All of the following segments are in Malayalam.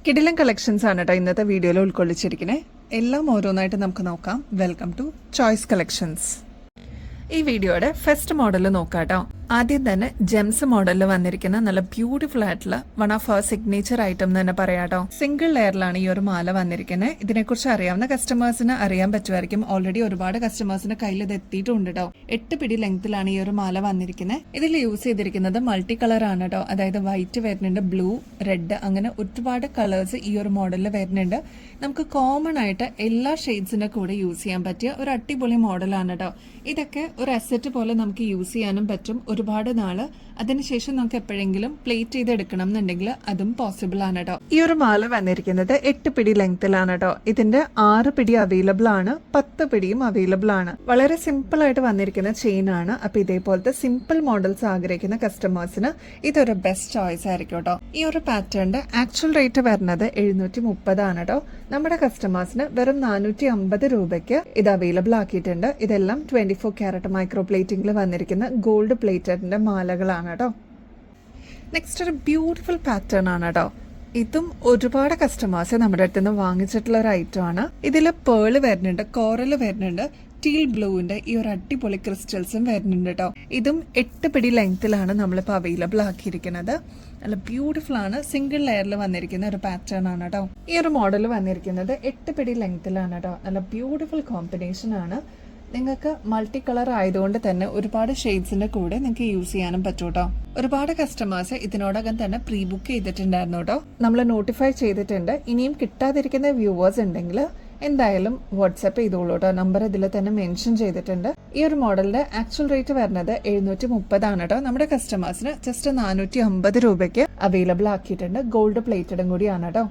കിടിലൻ കളക്ഷൻസ് ആണ് കേട്ടോ ഇന്നത്തെ വീഡിയോയിൽ ഉൾക്കൊള്ളിച്ചിരിക്കുന്നത്. എല്ലാം ഓരോന്നായിട്ട് നമുക്ക് നോക്കാം. Welcome to Choice Collections. ഈ വീഡിയോയുടെ ഫസ്റ്റ് മോഡൽ നോക്കാം കേട്ടോ. ആദ്യം തന്നെ ജെംസ് മോഡലിൽ വന്നിരിക്കുന്ന നല്ല ബ്യൂട്ടിഫുൾ ആയിട്ടുള്ള one of our signature item എന്ന് തന്നെ പറയാട്ടോ. സിംഗിൾ ലെയറിലാണ് ഈ ഒരു മാല വന്നിരിക്കുന്നത്. ഇതിനെക്കുറിച്ച് അറിയാവുന്ന കസ്റ്റമേഴ്സിന് അറിയാൻ പറ്റുമായിരിക്കും. ഓൾറെഡി ഒരുപാട് കസ്റ്റമേഴ്സിന്റെ കയ്യിൽ ഇത് എത്തിയിട്ടുണ്ട് കേട്ടോ. 8 പിടി ലെങ്ത്തിലാണ് ഈ ഒരു മാല വന്നിരിക്കുന്നത്. ഇതിൽ യൂസ് ചെയ്തിരിക്കുന്നത് മൾട്ടി കളർ ആണ് കേട്ടോ. അതായത് വൈറ്റ് വരുന്നുണ്ട്, ബ്ലൂ, റെഡ്, അങ്ങനെ ഒരുപാട് കളേഴ്സ് ഈ ഒരു മോഡലിൽ വരുന്നുണ്ട്. നമുക്ക് കോമൺ ആയിട്ട് എല്ലാ ഷെയ്ഡ്സിന്റെ കൂടെ യൂസ് ചെയ്യാൻ പറ്റിയ ഒരു അടിപൊളി മോഡലാണ് കേട്ടോ. ഇതൊക്കെ ഒരു അസറ്റ് പോലെ നമുക്ക് യൂസ് ചെയ്യാനും പറ്റും ഒരുപാട് നാള്. അതിനുശേഷം നമുക്ക് എപ്പോഴെങ്കിലും പ്ലേറ്റ് ചെയ്തെടുക്കണം എന്നുണ്ടെങ്കിൽ അതും പോസിബിൾ ആണ് കേട്ടോ. ഈ ഒരു മാല വന്നിരിക്കുന്നത് 8 പിടി ലെങ്ത്തിലാണ് കേട്ടോ. ഇതിന്റെ 6 പിടി അവൈലബിൾ ആണ്, 10 പിടിയും അവൈലബിൾ ആണ്. വളരെ സിമ്പിൾ ആയിട്ട് വന്നിരിക്കുന്ന ചെയിൻ ആണ്. അപ്പൊ ഇതേപോലത്തെ സിമ്പിൾ മോഡൽസ് ആഗ്രഹിക്കുന്ന കസ്റ്റമേഴ്സിന് ഇതൊരു ബെസ്റ്റ് ചോയ്സ് ആയിരിക്കും കേട്ടോ. ഈ ഒരു പാറ്റേണിന്റെ ആക്ച്വൽ റേറ്റ് വരുന്നത് 730 ആണ് കേട്ടോ. നമ്മുടെ കസ്റ്റമേഴ്സിന് വെറും 450 രൂപയ്ക്ക് ഇത് അവൈലബിൾ ആക്കിയിട്ടുണ്ട്. ഇതെല്ലാം 24 ക്യാരറ്റ് മൈക്രോ പ്ലേറ്റിംഗിൽ വന്നിരിക്കുന്ന ഗോൾഡ് പ്ലേറ്റഡിന്റെ മാലകളാണ് കേട്ടോ. നെക്സ്റ്റ് ഒരു ബ്യൂട്ടിഫുൾ പാറ്റേൺ ആണ് കേട്ടോ. ഇതും ഒരുപാട് കസ്റ്റമേഴ്സ് നമ്മുടെ അടുത്ത് നിന്ന് വാങ്ങിച്ചിട്ടുള്ള ഒരു ഐറ്റം ആണ്. ഇതിൽ പേള് വരുന്നുണ്ട്, കോറൽ വരുന്നുണ്ട്, ടീൽ ബ്ലൂവിന്റെ ഈ ഒരു അടിപൊളി ക്രിസ്റ്റൽസും വരുന്നുണ്ട് കേട്ടോ. ഇതും 8 പിടി ലെങ്ത്തിലാണ് നമ്മളിപ്പോൾ അവൈലബിൾ ആക്കിയിരിക്കുന്നത്. നല്ല ബ്യൂട്ടിഫുൾ ആണ്. സിംഗിൾ ലെയറിൽ വന്നിരിക്കുന്ന ഒരു പാറ്റേൺ ആണ് കേട്ടോ. ഈ ഒരു മോഡൽ വന്നിരിക്കുന്നത് 8 പിടി ലെങ്ത്തിലാണ് കേട്ടോ. നല്ല ബ്യൂട്ടിഫുൾ കോമ്പിനേഷൻ ആണ്. നിങ്ങൾക്ക് മൾട്ടി കളർ ആയതുകൊണ്ട് തന്നെ ഒരുപാട് ഷെയ്ഡ്സിന്റെ കൂടെ നിങ്ങൾക്ക് യൂസ് ചെയ്യാനും പറ്റും കേട്ടോ. ഒരുപാട് കസ്റ്റമേഴ്സ് ഇതിനോടകം തന്നെ പ്രീ ബുക്ക് ചെയ്തിട്ടുണ്ടായിരുന്നു കേട്ടോ. നമ്മൾ നോട്ടിഫൈ ചെയ്തിട്ടുണ്ട്. ഇനിയും കിട്ടാതിരിക്കുന്ന വ്യൂവേഴ്സ് ഉണ്ടെങ്കിൽ എന്തായാലും വാട്സാപ്പ് ചെയ്തോളൂ കേട്ടോ. നമ്പർ ഇതിൽ തന്നെ മെൻഷൻ ചെയ്തിട്ടുണ്ട്. ഈ ഒരു മോഡലിന്റെ ആക്ച്വൽ റേറ്റ് വരുന്നത് 730 ആണ് കേട്ടോ. നമ്മുടെ കസ്റ്റമേഴ്സിന് ജസ്റ്റ് 450 രൂപയ്ക്ക് അവൈലബിൾ ആക്കിയിട്ടുണ്ട്. ഗോൾഡ് പ്ലേറ്റഡും കൂടിയാണ് കേട്ടോ.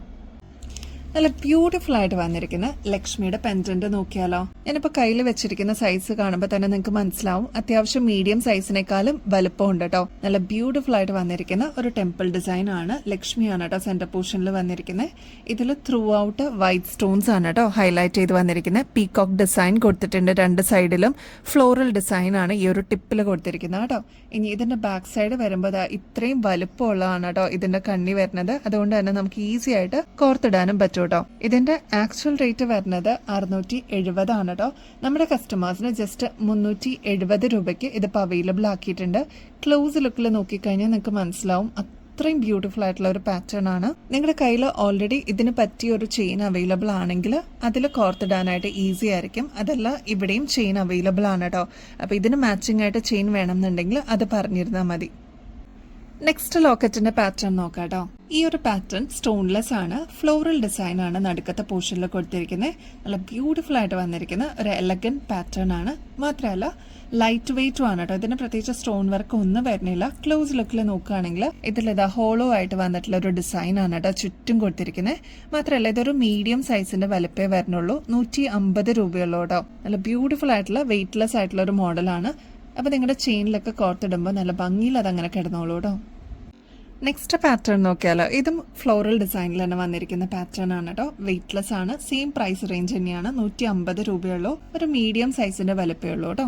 നല്ല ബ്യൂട്ടിഫുൾ ആയിട്ട് വന്നിരിക്കുന്ന ലക്ഷ്മിയുടെ പെൻഡന്റ് നോക്കിയാലോ. ഞാനിപ്പോൾ കയ്യിൽ വെച്ചിരിക്കുന്ന സൈസ് കാണുമ്പോൾ തന്നെ നിങ്ങൾക്ക് മനസ്സിലാവും അത്യാവശ്യം മീഡിയം സൈസിനേക്കാളും വലുപ്പം ഉണ്ട് കേട്ടോ. നല്ല ബ്യൂട്ടിഫുൾ ആയിട്ട് വന്നിരിക്കുന്ന ഒരു ടെമ്പിൾ ഡിസൈൻ ആണ്. ലക്ഷ്മിയാണ് കേട്ടോ സെന്റർ പോർഷനിൽ വന്നിരിക്കുന്നത്. ഇതിൽ ത്രൂ ഔട്ട് വൈറ്റ് സ്റ്റോൺസ് ആണ് കേട്ടോ ഹൈലൈറ്റ് ചെയ്ത് വന്നിരിക്കുന്നത്. പീകോക്ക് ഡിസൈൻ കൊടുത്തിട്ടുണ്ട്. 2 സൈഡിലും ഫ്ലോറൽ ഡിസൈൻ ആണ് ഈ ഒരു ടിപ്പിൽ കൊടുത്തിരിക്കുന്നത് കേട്ടോ. ഇനി ഇതിന്റെ ബാക്ക് സൈഡ് വരുമ്പോൾ ഇത്രയും വലുപ്പമുള്ളതാണ് കേട്ടോ ഇതിന്റെ കണ്ണി വരുന്നത്. അതുകൊണ്ട് തന്നെ നമുക്ക് ഈസി ആയിട്ട് കോർത്തിടാനും പറ്റും കേട്ടോ. ഇതിന്റെ ആക്ച്വൽ റേറ്റ് വരുന്നത് 670 ആണ് കേട്ടോ. നമ്മുടെ കസ്റ്റമേഴ്സിന് ജസ്റ്റ് 370 രൂപയ്ക്ക് ഇതിപ്പോൾ അവൈലബിൾ ആക്കിയിട്ടുണ്ട്. ക്ലോസ് ലുക്കിൽ നോക്കിക്കഴിഞ്ഞാൽ നിങ്ങൾക്ക് മനസ്സിലാവും അത്രയും ബ്യൂട്ടിഫുൾ ആയിട്ടുള്ള ഒരു പാറ്റേൺ ആണ്. നിങ്ങളുടെ കയ്യിൽ ഓൾറെഡി ഇതിന് പറ്റിയ ഒരു ചെയിൻ അവൈലബിൾ ആണെങ്കിൽ അതിൽ കോർത്തിടാനായിട്ട് ഈസി ആയിരിക്കും. അതല്ല ഇവിടെയും ചെയിൻ അവൈലബിൾ ആണ് കേട്ടോ. അപ്പൊ ഇതിന് മാച്ചിങ് ആയിട്ട് ചെയിൻ വേണമെന്നുണ്ടെങ്കിൽ അത് പറഞ്ഞിരുന്നാൽ മതി. നെക്സ്റ്റ് ലോക്കറ്റിന്റെ പാറ്റേൺ നോക്കാം കേട്ടോ. ഈ ഒരു പാറ്റേൺ സ്റ്റോൺലെസ് ആണ്. ഫ്ലോറൽ ഡിസൈൻ ആണ് നടുക്കത്തെ പോർഷനിൽ കൊടുത്തിരിക്കുന്നത്. നല്ല ബ്യൂട്ടിഫുൾ ആയിട്ട് വന്നിരിക്കുന്ന ഒരു എലഗന്റ് പാറ്റേൺ ആണ്. മാത്രമല്ല ലൈറ്റ് വെയിറ്റും ആണ് കേട്ടോ. ഇതിന് പ്രത്യേകിച്ച് സ്റ്റോൺ വർക്ക് ഒന്നും വരുന്നില്ല. ക്ലോസ് ലുക്കിൽ നോക്കുകയാണെങ്കിൽ ഇതിലിതാ ഹോളോ ആയിട്ട് വന്നിട്ടുള്ള ഒരു ഡിസൈൻ ആണ് കേട്ടോ ചുറ്റും കൊടുത്തിരിക്കുന്നത്. മാത്രമല്ല ഇതൊരു മീഡിയം സൈസിന്റെ വലുപ്പേ വരുന്നുള്ളൂ. 150 രൂപയുള്ളൂ കേട്ടോ. നല്ല ബ്യൂട്ടിഫുൾ ആയിട്ടുള്ള വെയിറ്റ്ലെസ് ആയിട്ടുള്ള ഒരു മോഡലാണ്. അപ്പൊ നിങ്ങളുടെ ചെയിനിലൊക്കെ കോർത്തിടുമ്പോൾ നല്ല ഭംഗിയിൽ അതങ്ങനെ കിടന്നോളൂ കേട്ടോ. നെക്സ്റ്റ് പാറ്റേൺ നോക്കിയാലോ. ഇതും ഫ്ലോറൽ ഡിസൈനിൽ തന്നെ വന്നിരിക്കുന്ന പാറ്റേൺ ആണ് കേട്ടോ. വെയിറ്റ്ലെസ് ആണ്. സെയിം പ്രൈസ് റേഞ്ച് തന്നെയാണ്. 150 രൂപയുള്ളൂ. ഒരു മീഡിയം സൈസിന്റെ വലുപ്പേ ഉള്ളൂ കേട്ടോ.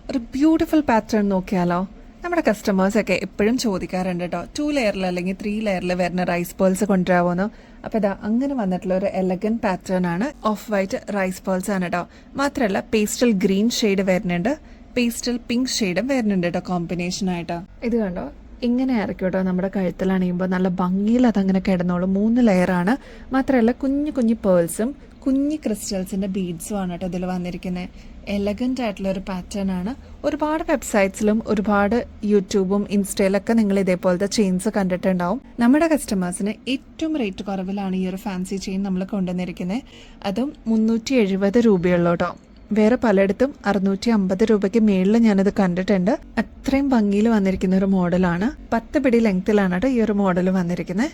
ഒരു ബ്യൂട്ടിഫുൾ പാറ്റേൺ നോക്കിയാലോ. നമ്മുടെ കസ്റ്റമേഴ്സ് ഒക്കെ എപ്പോഴും ചോദിക്കാറുണ്ട് കേട്ടോ, 2 ലെയറിൽ അല്ലെങ്കിൽ 3 ലെയറിൽ വരുന്ന റൈസ് പേൾസ് കൊണ്ടുവരാമോന്ന്. അപ്പൊ ഇതാ അങ്ങനെ വന്നിട്ടുള്ള ഒരു എലഗന്റ് പാറ്റേൺ ആണ്. ഓഫ് വൈറ്റ് റൈസ് പേൾസ് ആണ് കേട്ടോ. മാത്രമല്ല പേസ്റ്റൽ ഗ്രീൻ ഷെയ്ഡ് വരുന്നുണ്ട്, പേസ്റ്റൽ പിങ്ക് ഷെയ്ഡും വരുന്നുണ്ട് കേട്ടോ കോമ്പിനേഷൻ ആയിട്ട്. ഇത് കണ്ടോ ഇങ്ങനെ ആയിരിക്കും കേട്ടോ. നമ്മുടെ കഴുത്തിൽ അണിയുമ്പോൾ നല്ല ഭംഗിയിൽ അതങ്ങനെ കിടന്നോളൂ. 3 ലെയറാണ്. മാത്രമല്ല കുഞ്ഞു കുഞ്ഞു പേൾസും കുഞ്ഞു ക്രിസ്റ്റൽസിന്റെ ബീഡ്സും ആണ് കേട്ടോ ഇതിൽ വന്നിരിക്കുന്നത്. എലഗന്റ് ആയിട്ടുള്ള ഒരു പാറ്റേൺ ആണ്. ഒരുപാട് വെബ്സൈറ്റ്സിലും ഒരുപാട് യൂട്യൂബും ഇൻസ്റ്റയിലൊക്കെ നിങ്ങൾ ഇതേപോലത്തെ ചെയിൻസ് കണ്ടിട്ടുണ്ടാവും. നമ്മുടെ കസ്റ്റമേഴ്സിന് ഏറ്റവും റേറ്റ് കുറവിലാണ് ഈ ഒരു ഫാൻസി ചെയിൻ നമ്മൾ കൊണ്ടുവന്നിരിക്കുന്നത്. അതും 370 രൂപയുള്ളൂ കേട്ടോ. വേറെ പലയിടത്തും 650 രൂപയ്ക്ക് മേളിൽ ഞാനിത് കണ്ടിട്ടുണ്ട്. അത്രയും ഭംഗിയിൽ വന്നിരിക്കുന്ന ഒരു മോഡലാണ്. 10 പിടി ലെങ്ത്തിലാണ് കേട്ടോ ഈ ഒരു മോഡൽ വന്നിരിക്കുന്നത്.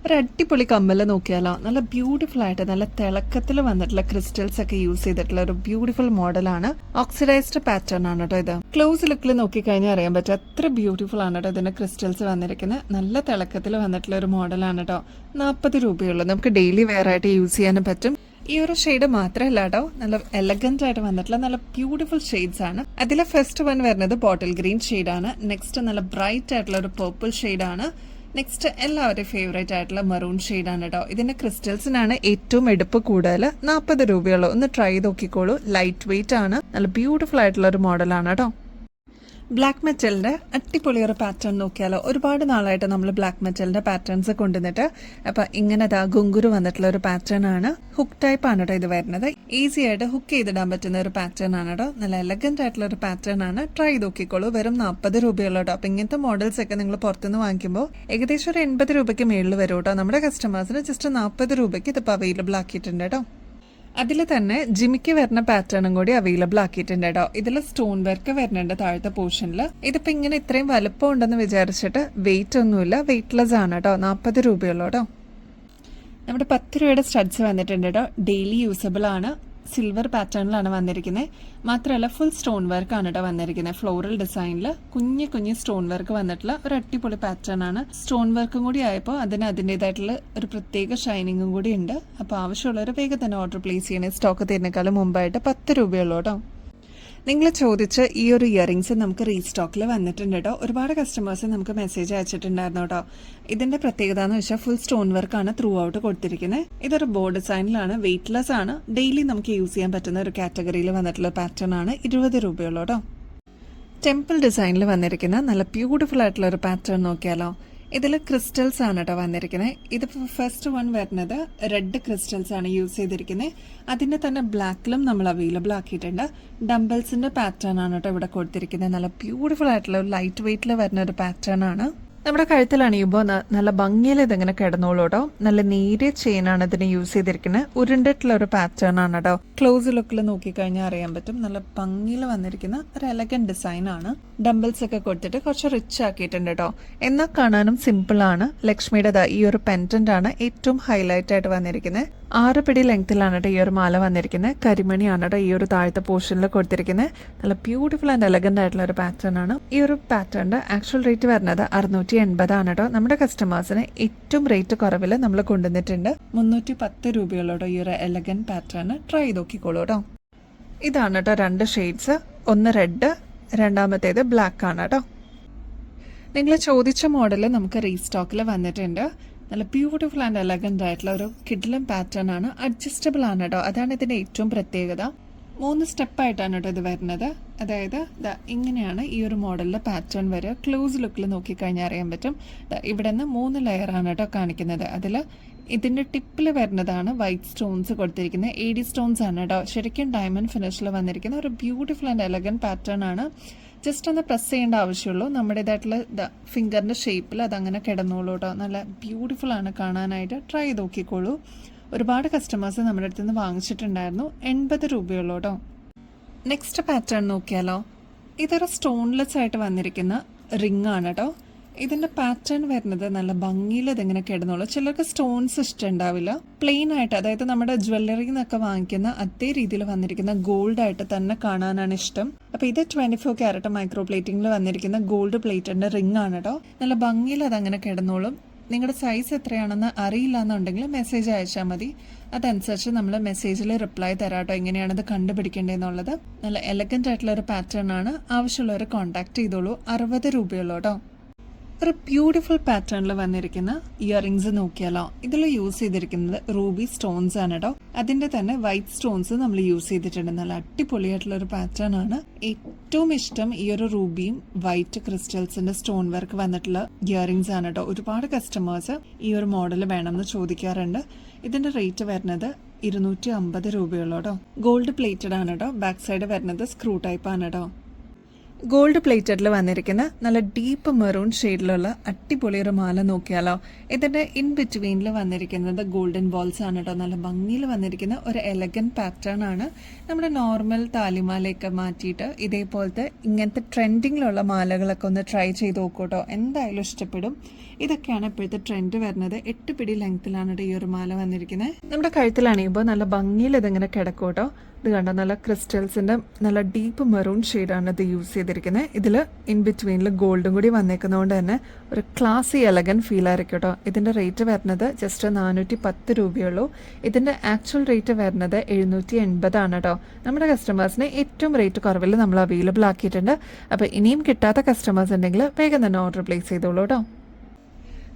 ഒരു അടിപൊളി കമ്മല് നോക്കിയാലോ. നല്ല ബ്യൂട്ടിഫുൾ ആയിട്ട് നല്ല തിളക്കത്തിൽ വന്നിട്ടുള്ള ക്രിസ്റ്റൽസ് ഒക്കെ യൂസ് ചെയ്തിട്ടുള്ള ഒരു ബ്യൂട്ടിഫുൾ മോഡലാണ്. ഓക്സിഡൈസ്ഡ് പാറ്റേൺ ആണ് കേട്ടോ ഇത്. ക്ലോസ് ലുക്കിൽ നോക്കിക്കഴിഞ്ഞാൽ അറിയാൻ പറ്റും അത്ര ബ്യൂട്ടിഫുൾ ആണ് കേട്ടോ ഇതിന്റെ ക്രിസ്റ്റൽസ് വന്നിരിക്കുന്നത്. നല്ല തിളക്കത്തിൽ വന്നിട്ടുള്ള ഒരു മോഡലാണ് കേട്ടോ. 40 രൂപയുള്ളൂ. നമുക്ക് ഡെയിലി വെയർ ആയിട്ട് യൂസ് ചെയ്യാനും പറ്റും. ഈ ഒരു ഷെയ്ഡ് മാത്രമല്ല കേട്ടോ, നല്ല എലഗന്റ് ആയിട്ട് വന്നിട്ടുള്ള നല്ല ബ്യൂട്ടിഫുൾ ഷെയ്ഡ്സ് ആണ്. അതിലെ ഫസ്റ്റ് വൺ വരുന്നത് ബോട്ടിൽ ഗ്രീൻ ഷെയ്ഡാണ്. നെക്സ്റ്റ് നല്ല ബ്രൈറ്റ് ആയിട്ടുള്ള ഒരു പർപ്പിൾ ഷെയ്ഡാണ്. നെക്സ്റ്റ് എല്ലാവരുടെയും ഫേവറേറ്റ് ആയിട്ടുള്ള മറൂൺ ഷെയ്ഡാണ് കേട്ടോ. ഇതിൻ്റെ ക്രിസ്റ്റൽസിനാണ് ഏറ്റവും എടുപ്പ് കൂടുതൽ, 40 രൂപയുള്ളൂ. ഒന്ന് ട്രൈ ചെയ്ത് നോക്കിക്കോളൂ. ലൈറ്റ് വെയിറ്റ് ആണ്, നല്ല ബ്യൂട്ടിഫുൾ ആയിട്ടുള്ള ഒരു മോഡലാണ് കേട്ടോ. ബ്ലാക്ക് മെറ്റലിൻ്റെ അടിപൊളി ഒരു പാറ്റേൺ നോക്കിയാലോ. ഒരുപാട് നാളായിട്ട് നമ്മൾ ബ്ലാക്ക് മെറ്റലിൻ്റെ പാറ്റേൺസ് കൊണ്ടുവന്നിട്ട് അപ്പം ഇങ്ങനെ ഗുങ്കുരു വന്നിട്ടുള്ള ഒരു പാറ്റേൺ ആണ്. ഹുക്ക് ടൈപ്പ് ആണ് കേട്ടോ ഇത് വരുന്നത്. ഈസി ആയിട്ട് ഹുക്ക് ചെയ്തിടാൻ പറ്റുന്ന ഒരു പാറ്റേൺ ആണ് കേട്ടോ. നല്ല എലഗന്റ് ആയിട്ടുള്ള ഒരു പാറ്റേൺ ആണ്. ട്രൈ ചെയ്ത് നോക്കിക്കോളൂ. വെറും 40 രൂപയുള്ള കേട്ടോ. അപ്പം ഇങ്ങനത്തെ മോഡൽസ് ഒക്കെ നിങ്ങൾ പുറത്തുനിന്ന് വാങ്ങിക്കുമ്പോൾ ഏകദേശം ഒരു 80 രൂപയ്ക്ക് മേളിൽ വരും കേട്ടോ. നമ്മുടെ കസ്റ്റമേഴ്സിന് ജസ്റ്റ് 40 രൂപയ്ക്ക് ഇതിപ്പോൾ അവൈലബിൾ ആക്കിയിട്ടുണ്ട് കേട്ടോ. അതിൽ തന്നെ ജിമിക്ക് വരുന്ന പാറ്റേണും കൂടി അവൈലബിൾ ആക്കിയിട്ടുണ്ട് കേട്ടോ. ഇതിൽ സ്റ്റോൺ വർക്ക് വരുന്നുണ്ട് താഴത്തെ പോർഷനിൽ. ഇതിപ്പോൾ ഇങ്ങനെ ഇത്രയും വലുപ്പം ഉണ്ടെന്ന് വിചാരിച്ചിട്ട് വെയിറ്റ് ഒന്നുമില്ല, വെയിറ്റ്ലെസ് ആണ് കേട്ടോ. 40 രൂപയുള്ളൂ കേട്ടോ. നമ്മുടെ 10 രൂപയുടെ സ്റ്റഡ്സ് വന്നിട്ടുണ്ട് കേട്ടോ. ഡെയിലി യൂസബിൾ ആണ്. സിൽവർ പാറ്റേണിലാണ് വന്നിരിക്കുന്നത്. മാത്രമല്ല ഫുൾ സ്റ്റോൺ വർക്ക് ആണ് കേട്ടോ വന്നിരിക്കുന്നത്. ഫ്ലോറൽ ഡിസൈനിൽ കുഞ്ഞു സ്റ്റോൺ വർക്ക് വന്നിട്ടുള്ള ഒരു അടിപൊളി പാറ്റേൺ ആണ്. സ്റ്റോൺ വർക്കും കൂടി ആയപ്പോൾ അതിന് അതിൻ്റെതായിട്ടുള്ള ഒരു പ്രത്യേക ഷൈനിങ്ങും കൂടി ഉണ്ട്. അപ്പോൾ ആവശ്യമുള്ളവർ വേഗം തന്നെ ഓർഡർ പ്ലേസ് ചെയ്യണേ. സ്റ്റോക്ക് തീരുന്നേക്കാളും മുമ്പായിട്ട് 10 രൂപയുള്ളൂ കേട്ടോ. നിങ്ങൾ ചോദിച്ച ഈ ഒരു ഇയറിങ്സ് നമുക്ക് റീസ്റ്റോക്കിൽ വന്നിട്ടുണ്ട് കേട്ടോ. ഒരുപാട് കസ്റ്റമേഴ്സ് നമുക്ക് മെസ്സേജ് അയച്ചിട്ടുണ്ടായിരുന്നു കേട്ടോ. ഇതിന്റെ പ്രത്യേകത എന്ന് വെച്ചാൽ ഫുൾ സ്റ്റോൺ വർക്കാണ് ത്രൂ ഔട്ട് കൊടുത്തിരിക്കുന്നത്. ഇതൊരു ബോർഡ് ഡിസൈനിലാണ്, വെയിറ്റ്ലെസ് ആണ്, ഡെയിലി നമുക്ക് യൂസ് ചെയ്യാൻ പറ്റുന്ന ഒരു കാറ്റഗറിയിൽ വന്നിട്ടുള്ള പാറ്റേൺ ആണ്. 20 രൂപയുള്ളൂ കേട്ടോ. ടെമ്പിൾ ഡിസൈനിൽ വന്നിരിക്കുന്ന നല്ല ബ്യൂട്ടിഫുൾ ആയിട്ടുള്ള ഒരു പാറ്റേൺ നോക്കിയാലോ. ഇതിൽ ക്രിസ്റ്റൽസ് ആണ് കേട്ടോ വന്നിരിക്കുന്നത്. ഇത് ഫസ്റ്റ് വൺ വരുന്നത് റെഡ് ക്രിസ്റ്റൽസ് ആണ് യൂസ് ചെയ്തിരിക്കുന്നത്. അതിൻ്റെ തന്നെ ബ്ലാക്കിലും നമ്മൾ അവൈലബിൾ ആക്കിയിട്ടുണ്ട്. ഡംബിൾസിന്റെ പാറ്റേൺ ആണ് കേട്ടോ ഇവിടെ കൊടുത്തിരിക്കുന്നത്. നല്ല ബ്യൂട്ടിഫുൾ ആയിട്ടുള്ള ലൈറ്റ് വെയിറ്റിൽ വരുന്ന ഒരു പാറ്റേൺ ആണ്. നമ്മുടെ കഴുത്തിൽ അണിയുമ്പോൾ നല്ല ഭംഗിയിൽ ഇതിങ്ങനെ കിടന്നോളൂ കേട്ടോ. നല്ല നേരിയ ചെയിനാണ് ഇതിന് യൂസ് ചെയ്തിരിക്കുന്നത്. ഉരുണ്ടിട്ടുള്ള ഒരു പാറ്റേൺ ആണ് കേട്ടോ. ക്ലോസ് ലുക്കിൽ നോക്കിക്കഴിഞ്ഞാൽ അറിയാൻ പറ്റും. നല്ല ഭംഗിയിൽ വന്നിരിക്കുന്ന ഒരു എലഗന്റ് ഡിസൈൻ ആണ്. ഡംബിൾസ് ഒക്കെ കൊടുത്തിട്ട് കുറച്ച് റിച്ച് ആക്കിയിട്ടുണ്ട് കേട്ടോ. എന്നാൽ കാണാനും സിമ്പിൾ ആണ്. ലക്ഷ്മിയുടെ ഈ ഒരു പെൻഡന്റ് ആണ് ഏറ്റവും ഹൈലൈറ്റ് ആയിട്ട് വന്നിരിക്കുന്നത്. 6 പിടി ലെങ്ത്തിലാണ് കേട്ടോ ഈ ഒരു മാല വന്നിരിക്കുന്നത്. കരിമണിയാണ് കേട്ടോ ഈ ഒരു താഴത്തെ പോർഷനിൽ കൊടുത്തിരിക്കുന്നത്. നല്ല ബ്യൂട്ടിഫുൾ ആൻഡ് എലഗന്റ് ആയിട്ടുള്ള ഒരു പാറ്റേൺ ആണ്. ഈ ഒരു പാറ്റേണിന്റെ ആക്ച്വൽ റേറ്റ് വരുന്നത് 680 ആണ് കേട്ടോ. നമ്മുടെ കസ്റ്റമേഴ്സിന് ഏറ്റവും റേറ്റ് കുറവിൽ നമ്മൾ കൊണ്ടുവന്നിട്ടുണ്ട്. 310 രൂപയുള്ള കേട്ടോ ഈ ഒരു എലഗന്റ് പാറ്റേൺ. ട്രൈ ചെയ്ത് നോക്കിക്കോളൂ കേട്ടോ. ഇതാണ് കേട്ടോ 2 ഷെയ്ഡ്സ്. ഒന്ന് റെഡ്, രണ്ടാമത്തേത് ബ്ലാക്ക് ആണ് കേട്ടോ. നിങ്ങൾ ചോദിച്ച മോഡൽ നമുക്ക് റീസ്റ്റോക്കിൽ വന്നിട്ടുണ്ട്. നല്ല ബ്യൂട്ടിഫുൾ ആൻഡ് എലഗന്റ് ആയിട്ടുള്ള ഒരു കിഡ്ലം പാറ്റേൺ ആണ്. അഡ്ജസ്റ്റബിൾ ആണ് കേട്ടോ. അതാണ് ഇതിന്റെ ഏറ്റവും പ്രത്യേകത. 3 സ്റ്റെപ്പായിട്ടാണ് കേട്ടോ ഇത് വരുന്നത്. അതായത് ഇങ്ങനെയാണ് ഈ ഒരു മോഡലിലെ പാറ്റേൺ വരിക. ക്ലോസ് ലുക്കിൽ നോക്കിക്കഴിഞ്ഞാൽ അറിയാൻ പറ്റും. ഇവിടെ നിന്ന് 3 ലെയറാണ് കേട്ടോ കാണിക്കുന്നത്. അതിൽ ഇതിന്റെ ടിപ്പിൽ വരുന്നതാണ് വൈറ്റ് സ്റ്റോൺസ് കൊടുത്തിരിക്കുന്നത്. AD സ്റ്റോൺസ് ആണ് കേട്ടോ. ശരിക്കും ഡയമണ്ട് ഫിനിഷിൽ വന്നിരിക്കുന്ന ഒരു ബ്യൂട്ടിഫുൾ ആൻഡ് എലഗന്റ് പാറ്റേൺ ആണ്. ജസ്റ്റ് ഒന്ന് പ്രസ് ചെയ്യേണ്ട ആവശ്യമുള്ളൂ. നമ്മുടേതായിട്ടുള്ള ഫിംഗറിന്റെ ഷേപ്പിൽ അതങ്ങനെ കിടന്നോളൂ കേട്ടോ. നല്ല ബ്യൂട്ടിഫുൾ ആണ് കാണാനായിട്ട്. ട്രൈ ചെയ്ത് നോക്കിക്കോളൂ. ഒരുപാട് കസ്റ്റമേഴ്സ് നമ്മുടെ അടുത്ത് നിന്ന് വാങ്ങിച്ചിട്ടുണ്ടായിരുന്നു. 80 രൂപയുള്ളൂ കേട്ടോ. നെക്സ്റ്റ് പാറ്റേൺ നോക്കിയാലോ. ഇതൊരു സ്റ്റോൺലെസ് ആയിട്ട് വന്നിരിക്കുന്ന റിംഗ് ആണ് കേട്ടോ. ഇതിന്റെ പാറ്റേൺ വരുന്നത് നല്ല ഭംഗിയിൽ ഇതിങ്ങനെ കിടന്നോളൂ. ചിലർക്ക് സ്റ്റോൺസ് ഇഷ്ടമുണ്ടാവില്ല. പ്ലെയിൻ ആയിട്ട്, അതായത് നമ്മുടെ ജ്വല്ലറിയിൽ നിന്നൊക്കെ വാങ്ങിക്കുന്ന അതേ രീതിയിൽ വന്നിരിക്കുന്ന ഗോൾഡ് ആയിട്ട് തന്നെ കാണാനാണ് ഇഷ്ടം. അപ്പൊ ഇത് 24 ക്യാരറ്റ് മൈക്രോ പ്ലേറ്റിംഗിൽ വന്നിരിക്കുന്ന ഗോൾഡ് പ്ലേറ്റഡിന്റെ റിംഗ് ആണ് കേട്ടോ. നല്ല ഭംഗിയിൽ അതങ്ങനെ കിടന്നോളും. നിങ്ങളുടെ സൈസ് എത്രയാണെന്ന് അറിയില്ല എന്നുണ്ടെങ്കിൽ മെസ്സേജ് അയച്ചാൽ മതി. അതനുസരിച്ച് നമ്മൾ മെസ്സേജിൽ റിപ്ലൈ തരാട്ടോ എങ്ങനെയാണത് കണ്ടുപിടിക്കേണ്ടതെന്നുള്ളത്. നല്ല എലഗന്റ് ആയിട്ടുള്ള ഒരു പാറ്റേൺ ആണ്. ആവശ്യമുള്ളവരെ കോൺടാക്ട് ചെയ്തോളൂ. 60 രൂപയുള്ളൂ കേട്ടോ. ഒരു ബ്യൂട്ടിഫുൾ പാറ്റേണിൽ വന്നിരിക്കുന്ന ഇയറിങ്സ് നോക്കിയാലോ. ഇതിൽ യൂസ് ചെയ്തിരിക്കുന്നത് റൂബി സ്റ്റോൺസ് ആണ് കേട്ടോ. അതിന്റെ തന്നെ വൈറ്റ് സ്റ്റോൺസ് നമ്മൾ യൂസ് ചെയ്തിട്ടുണ്ട്. നല്ല അടിപൊളിയായിട്ടുള്ള ഒരു പാറ്റേൺ ആണ്. ഏറ്റവും ഇഷ്ടം ഈ ഒരു റൂബിയും വൈറ്റ് ക്രിസ്റ്റൽസിന്റെ സ്റ്റോൺ വർക്ക് വന്നിട്ടുള്ള ഇയറിങ്സ് ആണ് കേട്ടോ. ഒരുപാട് കസ്റ്റമേഴ്സ് ഈ ഒരു മോഡൽ വേണമെന്ന് ചോദിക്കാറുണ്ട്. ഇതിന്റെ റേറ്റ് വരുന്നത് 250 രൂപയുള്ളൂ കേട്ടോ. ഗോൾഡ് പ്ലേറ്റഡ് ആണ് കേട്ടോ. ബാക്ക് സൈഡ് വരുന്നത് സ്ക്രൂ ടൈപ്പ് ആണ് കേട്ടോ. ഗോൾഡ് പ്ലേറ്റഡിൽ വന്നിരിക്കുന്ന നല്ല ഡീപ്പ് മെറൂൺ ഷെയ്ഡിലുള്ള അടിപൊളി ഒരു മാല നോക്കിയാലോ. ഇതിന്റെ ഇൻ ബിറ്റ്വീനിൽ വന്നിരിക്കുന്നത് ഗോൾഡൻ ബോൾസ് ആണ് കേട്ടോ. നല്ല ഭംഗിയിൽ വന്നിരിക്കുന്ന ഒരു എലഗന്റ് പാറ്റേൺ ആണ്. നമ്മുടെ നോർമൽ താലിമാലയൊക്കെ മാറ്റിയിട്ട് ഇതേപോലത്തെ ഇങ്ങനത്തെ ട്രെൻഡിങ്ങിലുള്ള മാലകളൊക്കെ ഒന്ന് ട്രൈ ചെയ്ത് നോക്കൂട്ടോ. എന്തായാലും ഇഷ്ടപ്പെടും. ഇതൊക്കെയാണ് ഇപ്പോഴത്തെ ട്രെൻഡ് വരുന്നത്. 8 പിടി ലെങ്ത്തിലാണ് ഈ ഒരു മാല വന്നിരിക്കുന്നത്. നമ്മുടെ കഴുത്തിൽ അണിയുമ്പോൾ നല്ല ഭംഗിയിൽ ഇതിങ്ങനെ കിടക്കൂട്ടോ. ഇത് കണ്ടോ, നല്ല ക്രിസ്റ്റൽസിന്റെ നല്ല ഡീപ്പ് മെറൂൺ ഷെയ്ഡാണ് ഇത് യൂസ് ചെയ്തിരിക്കുന്നത്. ഇതിൽ ഇൻ ബിറ്റ്വീനിൽ ഗോൾഡും കൂടി വന്നേക്കുന്നതുകൊണ്ട് തന്നെ ഒരു ക്ലാസി എലഗന്റ് ഫീൽ ആയിരിക്കും കേട്ടോ. ഇതിന്റെ റേറ്റ് വരുന്നത് ജസ്റ്റ് 410 രൂപയുള്ളൂ. ഇതിന്റെ ആക്ച്വൽ റേറ്റ് വരുന്നത് 780 ആണ് കേട്ടോ. നമ്മുടെ കസ്റ്റമേഴ്സിന് ഏറ്റവും റേറ്റ് കുറവിൽ നമ്മൾ അവൈലബിൾ ആക്കിയിട്ടുണ്ട്. അപ്പോൾ ഇനിയും കിട്ടാത്ത കസ്റ്റമേഴ്സ് ഉണ്ടെങ്കിൽ വേഗം തന്നെ ഓർഡർ പ്ലേസ് ചെയ്തോളൂ കേട്ടോ.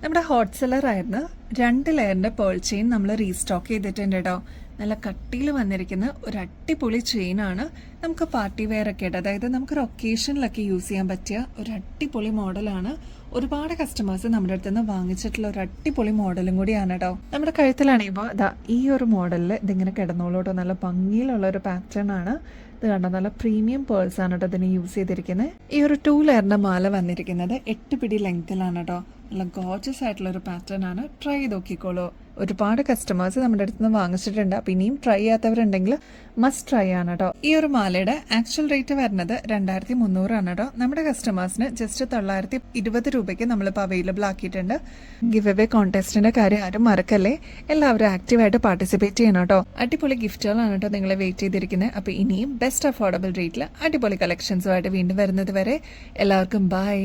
നമ്മുടെ ഹോട്ട് സെല്ലർ ആയിരുന്ന 2 ലെയറിന്റെ പേൾ ചെയിൻ നമ്മൾ റീസ്റ്റോക്ക് ചെയ്തിട്ടുണ്ട് കേട്ടോ. നല്ല കട്ടിയിൽ വന്നിരിക്കുന്ന ഒരു അടിപൊളി ചെയിനാണ്. നമുക്ക് പാർട്ടി വെയർ ഒക്കെ ഇട്ട്, അതായത് നമുക്കൊരു ഒക്കേഷനിലൊക്കെ യൂസ് ചെയ്യാൻ പറ്റിയ ഒരു അടിപൊളി മോഡലാണ്. ഒരുപാട് കസ്റ്റമേഴ്സ് നമ്മുടെ അടുത്ത് നിന്ന് വാങ്ങിച്ചിട്ടുള്ള ഒരു അടിപൊളി മോഡലും കൂടിയാണ് കേട്ടോ. നമ്മുടെ കഴുത്തിലാണെങ്കിൽ ഇതാ ഈ ഒരു മോഡലിൽ ഇതിങ്ങനെ കിടന്നോളൂട്ടോ. നല്ല ഭംഗിയിലുള്ള ഒരു പാറ്റേൺ ആണ്. ഇത് കണ്ടോ, നല്ല പ്രീമിയം പേൾസ് ആണ് കേട്ടോ ഇതിന് യൂസ് ചെയ്തിരിക്കുന്നത്. ഈ ഒരു 2 ലെയറിന്റെ മാല വന്നിരിക്കുന്നത് 8 പിടി ലെങ്തിലാണ് കേട്ടോ. നല്ല ഗോർജസ് ആയിട്ടുള്ള ഒരു പാറ്റേൺ ആണ്. ട്രൈ ചെയ്ത് നോക്കിക്കോളൂ. ഒരുപാട് കസ്റ്റമേഴ്സ് നമ്മുടെ അടുത്ത് നിന്ന് വാങ്ങിച്ചിട്ടുണ്ട്. അപ്പം ഇനിയും ട്രൈ ചെയ്യാത്തവരുണ്ടെങ്കിൽ മസ്റ്റ് ട്രൈ ആണ് കേട്ടോ. ഈ ഒരു മാലയുടെ ആക്ച്വൽ റേറ്റ് വരുന്നത് 2300 ആണ് കേട്ടോ. നമ്മുടെ കസ്റ്റമേഴ്സിന് ജസ്റ്റ് 920 രൂപയ്ക്ക് നമ്മളിപ്പോൾ അവൈലബിൾ ആക്കിയിട്ടുണ്ട്. ഗിവ് അവേ കോൺടെസ്റ്റിന്റെ കാര്യം ആരും മറക്കല്ലേ. എല്ലാവരും ആക്റ്റീവായിട്ട് പാർട്ടിസിപ്പേറ്റ് ചെയ്യണം കേട്ടോ. അടിപൊളി ഗിഫ്റ്റുകളാണ് കേട്ടോ നിങ്ങളെ വെയിറ്റ് ചെയ്തിരിക്കുന്നത്. അപ്പോൾ ഇനിയും ബെസ്റ്റ് അഫോർഡബിൾ റേറ്റിൽ അടിപൊളി കളക്ഷൻസുമായിട്ട് വീണ്ടും വരുന്നത് വരെ എല്ലാവർക്കും ബൈ.